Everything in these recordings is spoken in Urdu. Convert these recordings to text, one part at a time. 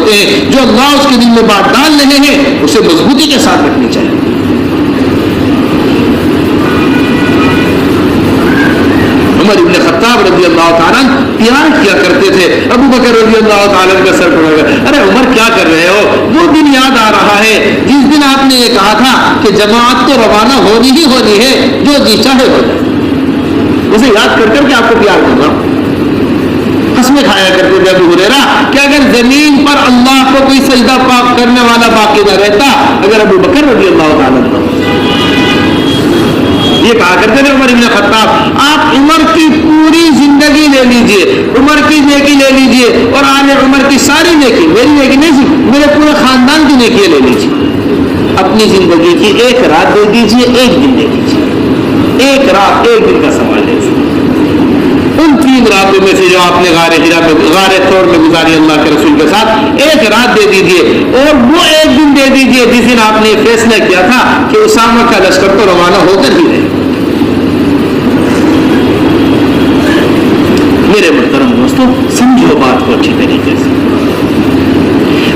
ہوتے ہیں جو اللہ اس کے دل میں بات ڈال رہے ہیں اسے مضبوطی کے ساتھ رکھنی چاہیے. عمر ابن خطاب رضی اللہ تعالیٰ پیار کیا کرتے تھے. ابو بکر رضی اللہ تعالیٰ کا سر پکڑ گیا, ارے عمر کیا کر رہے ہو؟ وہ دن یاد آ رہا ہے جس دن آپ نے یہ کہا تھا کہ جماعت تو روانہ ہونی ہی ہونی ہے, جو جی چاہے ہو جائے. اسے یاد کر کر کے آپ کو پیار کر رہا ہوں. قسمیں کھایا کرتے تھے ابو ہریرہ کہ اگر زمین پر اللہ کو کوئی سجدہ پاک کرنے والا باقی نہ رہتا اگر ابو بکر رضی اللہ تعالیٰ یہ کہا کرتے تھے عمر ابن خطاب, آپ عمر کی پوری زندگی لے لیجئے, عمر کی نیکی لے لیجئے اور آل عمر کی ساری نیکی, میری نیکی نہیں سی, میرے پورے خاندان کی نیکی لے لیجئے, اپنی زندگی کی ایک رات دے دیجئے, ایک دن دے دیجئے, ایک رات ایک دن کا سوال لیجئے. ان 3 راتوں میں سے جو آپ نے غار ہرا میں غار طور میں گزاری اللہ کے رسول کے ساتھ, ایک رات دے دیجئے اور وہ ایک دن دے دیجئے جس دن آپ نے فیصلہ کیا تھا کہ اسامہ کا لشکر تو روانہ ہو کر ہی رہے. میرے محترم دوستوں, سمجھو بات کو اچھی طریقے سے.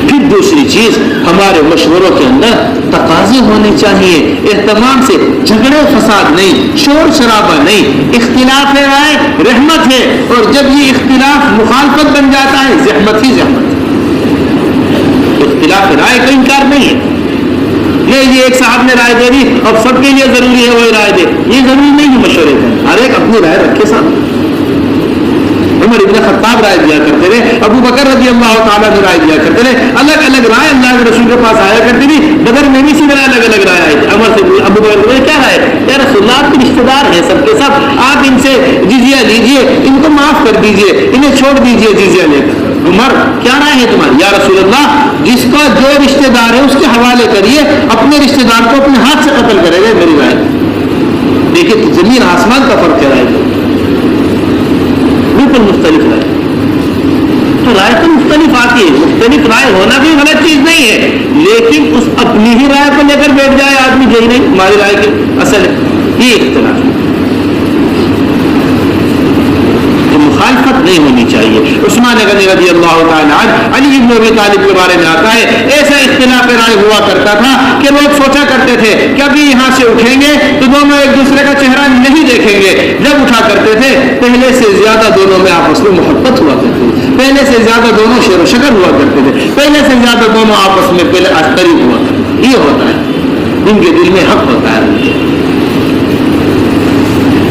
پھر دوسری چیز, ہمارے مشوروں کے اندر تقاضے ہونے چاہیے اہتمام سے, جھگڑے فساد نہیں, شور شرابہ نہیں. اختلاف رائے رحمت ہے, اور جب یہ اختلاف مخالفت بن جاتا ہے زحمت ہی زحمت. اختلاف رائے کا انکار نہیں ہے, یہ ایک صاحب نے رائے دے دی اب سب کے لیے ضروری ہے وہی رائے دے, یہ ضروری نہیں ہے. مشورے کا ہر ایک اپنی رائے رکھے سامنے. عمر ابن خطاب رائے دیا کرتے رہے, ابو بکر رضی اللہ تعالیٰ نے رائے دیا کرتے رہے, الگ الگ رائے اللہ کے رسول کے پاس آیا کرتی تھی. بدر میں بھی اسی طرح الگ الگ رائے آئی. عمر سے ابو بکر نے کیا رائے, یا رسول اللہ آپ کے رشتے دار ہیں سب کے سب, آپ ان سے جزیہ لیجیے, ان کو معاف کر دیجیے, انہیں چھوڑ دیجیے جزیہ لے کر. عمر کیا رائے ہے تمہاری؟ یا رسول اللہ جس کا جو رشتے دار ہے اس کے حوالے کریے, اپنے رشتے دار کو اپنے ہاتھ سے قتل کرے گا. میری رائے دیکھیے, زمین آسمان کا فرق ہے. رائے بالکل مختلف رائے. تو رائے تو مختلف آتی ہے, مختلف رائے ہونا بھی غلط چیز نہیں ہے, لیکن اس اپنی ہی رائے کو لے کر بیٹھ جائے آدمی, یہی نہیں ہماری رائے کی اصل ہے, یہ اختلاف ہے. تو مخالفت نہیں ہونی چاہیے. عثمان غنی رضی اللہ تعالیٰ عنہ, علی ابن ابی طالب کے بارے میں آتا ہے, ایسا اختلاف رائے ہوا کرتا تھا کہ لوگ سوچا کرتے تھے کہ ابھی یہاں سے اٹھیں گے تو دونوں ایک دوسرے کا چہرہ نہیں دیکھیں گے. جب اٹھا کرتے تھے پہلے سے زیادہ دونوں میں آپس میں محبت ہوا کرتی تھی, پہلے سے زیادہ دونوں شیر و شکر ہوا کرتے تھے, پہلے سے زیادہ دونوں آپس میں پہلے قریب ہوا کرتے. یہ ہوتا ہے ان کے دل میں حق ہوتا ہے.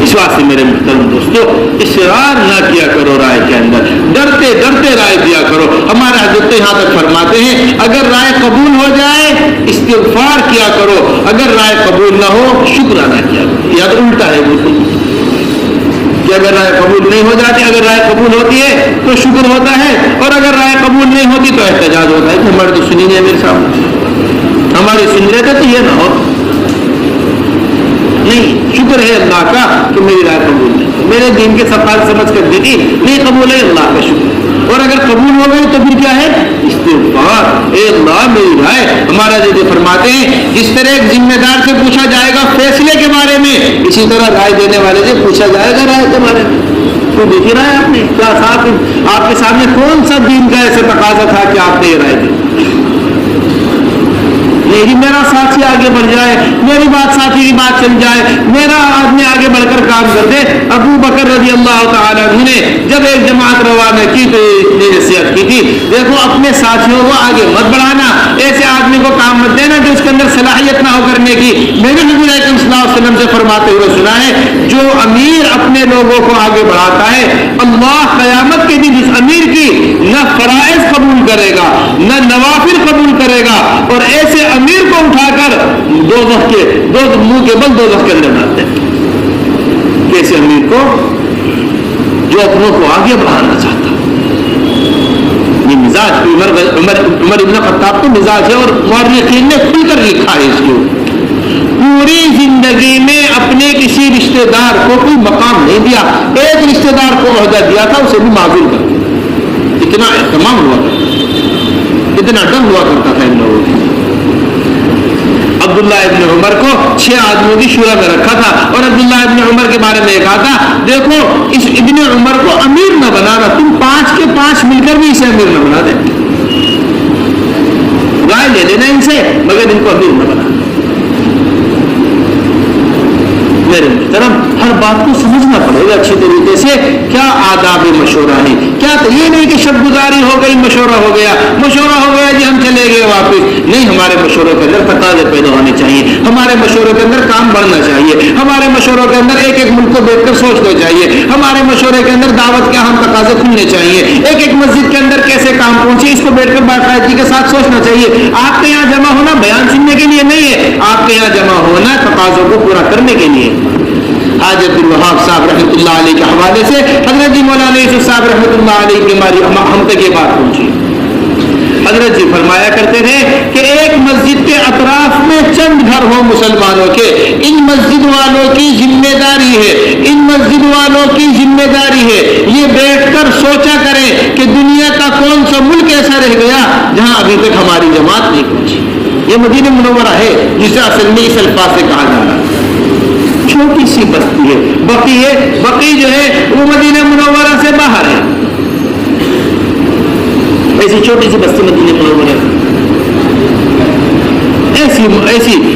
اس واسطے میرے محترم دوستو, اصرار نہ کیا کرو رائے کے اندر, ڈرتے ڈرتے رائے دیا کرو. ہمارے حضرت یہاں تک فرماتے ہیں اگر رائے قبول ہو جائے استغفار کیا کرو, اگر رائے قبول نہ ہو شکر ادا کیا کرو. یا تو الٹا ہے بالکل کہ اگر رائے قبول نہیں ہو جاتی, اگر رائے قبول ہوتی ہے تو شکر ہوتا ہے, اور اگر رائے قبول نہیں ہوتی تو احتجاج ہوتا ہے کہ ہمارے تو سنی نہیں, میرے سامنے ہماری سن لیتے تو یہ نہ ہو. نہیں, شکر ہے اللہ کا کہ میری رائے قبول نہیں, میرے دین کے سفار سمجھ کر دیتی نہیں قبول ہے, اللہ کا شکر. اور اگر قبول ہو گئی تو پھر کیا ہے استغفار, اے اللہ میری رائے. ہمارا جیسے فرماتے ہیں جس طرح ایک ذمہ دار سے پوچھا جائے گا فیصلے کے بارے میں, اسی طرح رائے دینے والے سے پوچھا جائے گا رائے کے بارے میں. تو دیکھی رائے آپ نے کیا صاحب, آپ کے سامنے کون سا دین کا ایسا تقاضا تھا کہ آپ نے یہ رائے دی؟ میری میرا ساتھی آگے بڑھ جائے, میری بات ساتھی کی بات چل جائے, میرا آدمی آگے بڑھ کر کام کر دے. ابو بکر رضی اللہ تعالیٰ عنہ نے جب ایک جماعت روانہ کی تو اتنی نصیحت کی تھی, دیکھو اپنے ساتھیوں کو آگے مت بڑھانا, ایسے آدمی کو کام مت دینا جو اس کے اندر صلاحیت نہ ہو کرنے کی. میرے نبی اکرم صلی اللہ علیہ وسلم سے فرماتے ہوئے سنا ہے, جو امیر اپنے لوگوں کو آگے بڑھاتا ہے اللہ قیامت کے دن اس امیر کی نہ فرائض قبول کرے گا نہ نوافل قبول کرے گا, اور ایسے امیر کو اٹھا کر دوزخ کے منہ کے بل دوزخ کے اندر ڈالتے ہیں. کیسے امیر کو جو اپنوں کو آگے بڑھانا چاہتا. یہ مزاج عمر ابن خطاب تو مزاج ہے, اور مورخین نے کھل کر لکھا ہے اس کو. پوری زندگی میں اپنے کسی رشتہ دار کو کوئی مقام نہیں دیا, ایک رشتہ دار کو عہدہ دیا تھا اسے بھی معذور کر دیا. اتنا اہتمام ہوا کرتا, اتنا ڈر ہوا کرتا تھا ان لوگوں کی. عبداللہ ابن عمر کو 6 آدمیوں کی شورا میں رکھا تھا, اور عبداللہ ابن عمر کے بارے میں کہا تھا دیکھو اس ابن عمر کو امیر نہ بنانا, تم 5 کے 5 مل کر بھی اسے امیر نہ بنا دیں. دل سے مگر ان کو امیر نہ بنا۔ میرے محترم ہر بات کو سمجھنا پڑے گا اچھی طریقے سے، کیا آداب مشورہ ہے، کیا یہ نہیں کہ شب گزاری ہو گئی مشورہ ہو گیا جی ہم چلے گئے واپس، نہیں، ہمارے مشوروں کے اندر تقاضے پیدا ہونے چاہیے، ہمارے مشوروں کے اندر کام بڑھنا چاہیے، ہمارے مشوروں کے اندر ایک ایک ملک کو بیٹھ کر سوچنا چاہیے، ہمارے مشورے کے اندر دعوت کے اہم تقاضے کھلنے چاہیے، ایک ایک مسجد کے اندر کیسے کام پہنچے اس کو بیٹھ کر باقاعدگی کے ساتھ سوچنا چاہیے۔ آپ کے یہاں جمع ہونا بیان سننے کے لیے نہیں ہے، آپ کے یہاں جمع ہونا تقاضوں کو پورا کرنے کے لیے۔ حاج عبد الوہاب صاحب رحمۃ اللہ علیہ کے حوالے سے حضرت جی مولانا یوسف صاحب رحمۃ اللہ علیہ کی ہم تک یہ بات پہنچی۔ حضرت جی فرمایا کرتے تھے کہ ایک مسجد کے اطراف میں چند گھر ہوں مسلمانوں کے، ان مسجد والوں کی ذمہ داری ہے یہ بیٹھ کر سوچا کریں کہ دنیا کا کون سا ملک ایسا رہ گیا جہاں ابھی تک ہماری جماعت نہیں پہنچی۔ یہ مدینہ منورہ ہے جسے اصل میں اس الفاظ سے کہا جا رہا ہے۔ چھوٹی سی بستی ہے، بقی جو ہے وہ مدینہ منورہ سے باہر ہے، ایسی چھوٹی سی بستی مدینہ منورہ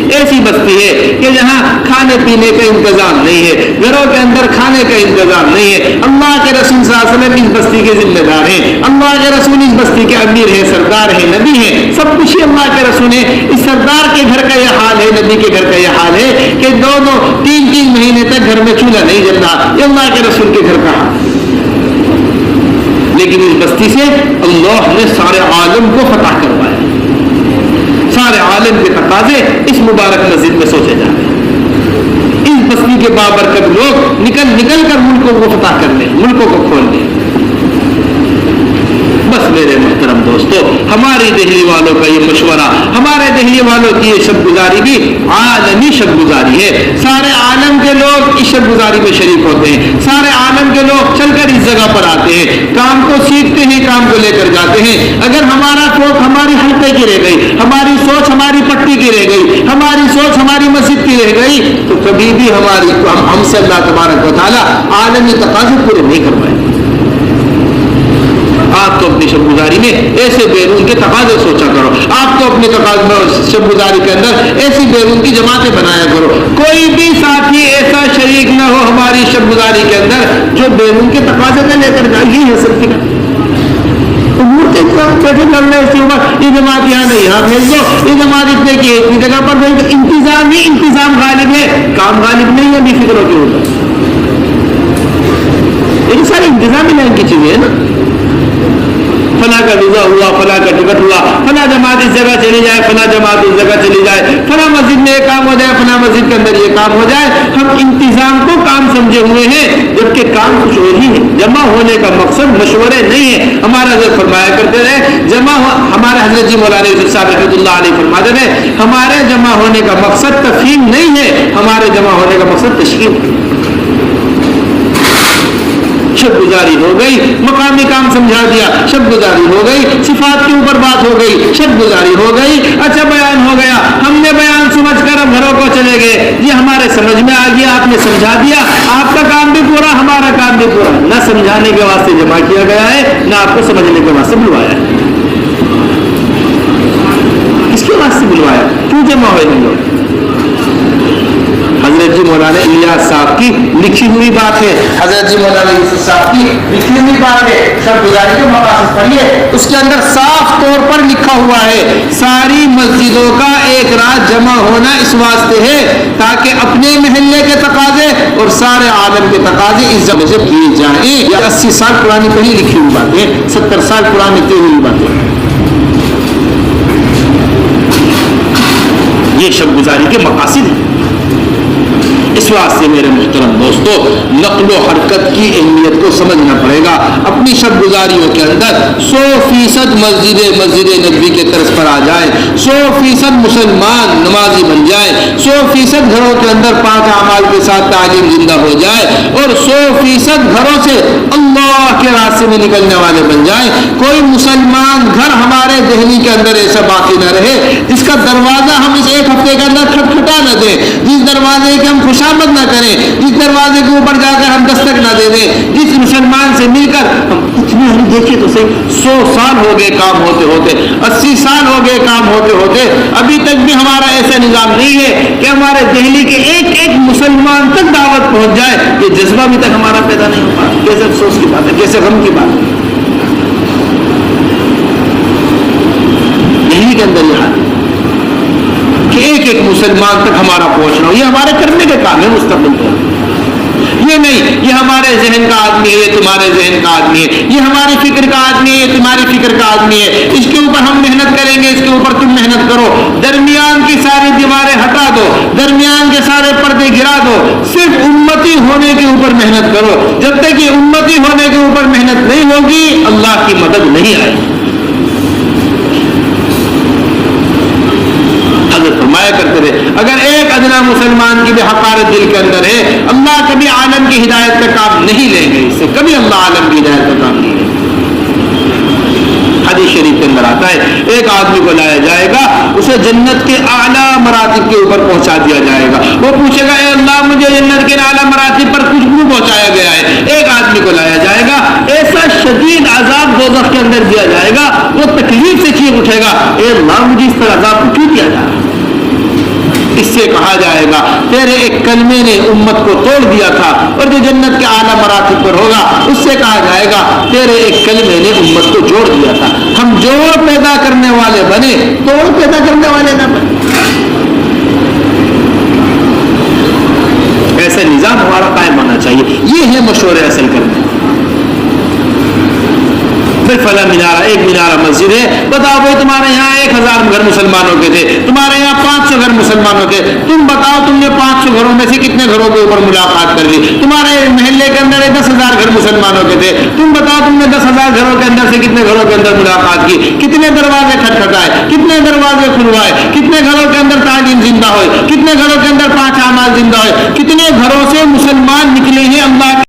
ایسی بستی ہے کہ جہاں کھانے پینے کا انتظام نہیں ہے، گھروں کے اندر کھانے کا انتظام نہیں ہے۔ اللہ کے رسول صلی اللہ علیہ وسلم اس بستی کے ذمہ دار ہیں، اللہ کے رسول اس بستی کے امیر ہیں، سردار ہیں، نبی ہیں، سب کچھ ہی اللہ کے رسول ہیں۔ اس سردار کے گھر کا یہ حال ہے، نبی کے گھر کا یہ حال ہے کہ 2-3 مہینے تک گھر میں چولہا نہیں جلتا، یہ اللہ کے رسول کے گھر کا حال ہے۔ لیکن اس بستی سے اللہ نے سارے عالم کو فتح کروایا، سارے عالم کے تقاضے اس مبارک مسجد میں سوچے جاتے ہیں۔ اس بستی کے بابرکت لوگ نکل کر ملکوں کو فتح کر لیں، ملکوں کو کھول دیں۔ بس میرے محترم دوستو، ہماری دہلی والوں کا یہ مشورہ، ہمارے دہلی والوں کی یہ شب گزاری بھی عالمی شب گزاری ہے۔ سارے عالم کے لوگ اس شب گزاری میں شریک ہوتے ہیں، سارے عالم کے لوگ چل کر اس جگہ پر آتے ہیں، کام کو سیکھتے ہیں، کام کو لے کر جاتے ہیں۔ اگر ہمارا سوچ ہماری حلقے کی رہ گئی، ہماری سوچ ہماری پٹی کی رہ گئی، ہماری سوچ ہماری مسجد کی رہ گئی، تو کبھی بھی ہم سے اللہ تبارک و تعالیٰ عالمی تقاضے پورے نہیں کر پائیں گے۔ آپ تو اپنی شب گزاری میں ایسے بیرون کے تقاضے سوچا کرو، آپ تو اپنے شب گزاری کے اندر ایسی بیرون کی جماعتیں بنایا کرو۔ کوئی بھی ساتھی ایسا شریک نہ ہو ہماری شب گزاری کے اندر جو بیرون کے تقاضے کا لے کر جائے، یہ ہے سب کا بیٹھے کرنا ہے۔ یہ جماعت یہاں نہیں، یہاں بھیج دو، یہ جماعت اتنے کی اتنی جگہ پر بھیج دو۔ انتظام ہی انتظام غالب ہے، کام غالب نہیں ہے بے فکروں کے اوپر۔ یہ ساری انتظامی لائن کی چیزیں ہیں نا، فلاں کا ویزا ہوا، فلاں کا ٹکٹ ہوا، فلاں جماعت اس جگہ چلی جائے، فلاں جماعت اس جگہ چلی جائے، فلاں مسجد میں یہ کام ہو جائے، فلاں مسجد کے اندر یہ کام ہو جائے۔ ہم انتظام کو کام سمجھے ہوئے ہیں، جبکہ کام کچھ اور ہی ہے۔ جمع ہونے کا مقصد مشورے نہیں ہے۔ ہمارا حضرت فرمایا کرتے رہے، ہمارے حضرت جی مولانا یوسف صاحب رحمۃ اللہ علیہ فرماتے رہے، ہمارے جمع ہونے کا مقصد تفہیم نہیں ہے، ہمارے جمع ہونے کا مقصد تشکیل ہے۔ شب گزاری ہو گئی، مقامی کام سمجھا دیا، شب گزاری ہو گئی، صفات کے اوپر بات ہو گئی، شب گزاری ہو گئی، اچھا بیان ہو گیا، ہم نے بیان سمجھ کر اب گھروں کو چلے گئے، یہ ہمارے سمجھ میں آ گیا، آپ نے سمجھا دیا، آپ کا کام بھی پورا، ہمارا کام بھی پورا۔ نہ سمجھانے کے واسطے جمع کیا گیا ہے، نہ آپ کو سمجھنے کے واسطے بلوایا ہے۔ کس کے واسطے بلوایا؟ کیوں جمع ہوئے ہم لوگ؟ حضرت جی مولانا الیاس صاحب کی لکھی ہوئی بات ہے، حضرت جی مولانا یوسف صاحب کی لکھی ہوئی بات ہے، شب گزاری کے مقاصد پڑھیے، اس کے اندر صاف طور پر لکھا ہوا ہے، ساری مسجدوں کا ایک رات جمع ہونا اس واسطے ہے تاکہ اپنے محلے کے تقاضے اور سارے عالم کے تقاضے اس جگہ سے کیے جائیں۔ یہ 80 سال پرانی کہیں لکھی ہوئی باتیں، 70 سال پرانی کی ہوئی باتیں، یہ شب گزاری کے مقاصد ہیں۔ اس واسطے میرے محترم دوستو، نقل و حرکت کی اہمیت کو سمجھنا پڑے گا۔ اپنی شب گزاریوں کے اندر 100% مسجد نبوی کے طرز پر آ جائیں، 100% مسلمان نمازی بن جائیں، 100% گھروں کے اندر پاک اعمال کے ساتھ تعلیم زندہ ہو جائے، اور 100% گھروں سے اللہ کے راستے میں نکلنے والے بن جائیں۔ کوئی مسلمان گھر ہمارے دہلی کے اندر ایسا باقی نہ رہے جس کا دروازہ ہم اس ایک ہفتے کے اندر کھٹکھٹا نہ دیں، جس دروازے کے ہم خوشامد محبت نہ کریں, جس دروازے کے اوپر جا کر ہم دستک نہ دے دیں, جس مسلمان سے مل کر ہم اتنے ہم دیکھیں تو صحیح 100 سال ہو گئے کام ہوتے ہوتے, 80 سال ہو گئے کام ہوتے ہوتے, ابھی تک بھی ہمارا ایسا نظام نہیں ہے کہ ہمارے دہلی کے ایک ایک مسلمان تک دعوت پہنچ جائے. یہ جذبہ بھی تک ہمارا پیدا نہیں ہو پاتا. کیسے افسوس کی بات ہے, کیسے غم کی بات ہے. دہلی کے اندر یہ کہ ایک ایک مسلمان تک ہمارا پہنچنا, یہ ہمارے کرنے کے کام ہے مستقبل پر. یہ نہیں یہ ہمارے ذہن کا آدمی ہے, یہ تمہارے ذہن کا آدمی ہے, یہ ہماری فکر کا آدمی ہے, یہ تمہاری فکر کا آدمی ہے, اس کے اوپر ہم محنت کریں گے, اس کے اوپر تم محنت کرو. درمیان کی ساری دیواریں ہٹا دو, درمیان کے سارے پردے گرا دو, صرف امتی ہونے کے اوپر محنت کرو. جب تک یہ امتی ہونے کے اوپر محنت نہیں ہوگی اللہ کی مدد نہیں آئے گی. فرمایا کرتے رہے اگر ایک ادنا مسلمان کی بھی حقارت دل کے اندر ہے, اللہ کبھی عالم کی ہدایت کا کام نہیں لیں گے, اس سے کبھی اللہ عالم کی ہدایت کا کام نہیں لیں گے. حدیث شریف کے اندر آتا ہے ایک آدمی کو لایا جائے گا, اسے جنت کے اعلیٰ مراتب کے اوپر پہنچا دیا جائے گا. وہ پوچھے گا اے اللہ مجھے جنت کے اعلیٰ مراتب پر کچھ کیوں پہنچایا گیا ہے. ایک آدمی کو لایا جائے گا, ایسا شدید عذاب دوزخ کے اندر دیا جائے گا, وہ تکلیف سے چیخ اٹھے گا اے اللہ مجھے اس طرح عذاب کو کیوں دیا جا رہا ہے. اس سے کہا جائے گا تیرے ایک کلمے نے امت کو توڑ دیا تھا, اور جو جنت کے اعلیٰ مراتب پر ہوگا اس سے کہا جائے گا تیرے ایک کلمے نے امت کو جوڑ دیا تھا. ہم جوڑ پیدا کرنے والے بنے, توڑ پیدا کرنے والے نہ بنے. ایسا نظام ہمارا قائم ہونا چاہیے. یہ ہے مشورے اصل کرنے. پھر فلاں مینارہ, ایک مینارہ مسجد ہے, بتاؤ بھائی تمہارے یہاں 1000 گھر مسلمانوں کے تھے, تمہارے یہاں 500 گھر مسلمانوں کے, تم بتاؤ تم نے 500 گھروں میں سے کتنے گھروں کے اوپر ملاقات کر لی. تمہارے محلے کے اندر 10,000 گھر مسلمانوں کے تھے, تم بتاؤ تم نے 10,000 گھروں کے اندر سے کتنے گھروں کے اندر ملاقات کی, کتنے دروازے کھٹکھٹائے, کتنے دروازے کھلوائے, کتنے گھروں کے اندر تعلیم زندہ ہوئی, کتنے گھروں کے اندر 5 اعمال زندہ ہوئے, کتنے گھروں سے مسلمان نکلے ہیں اللہ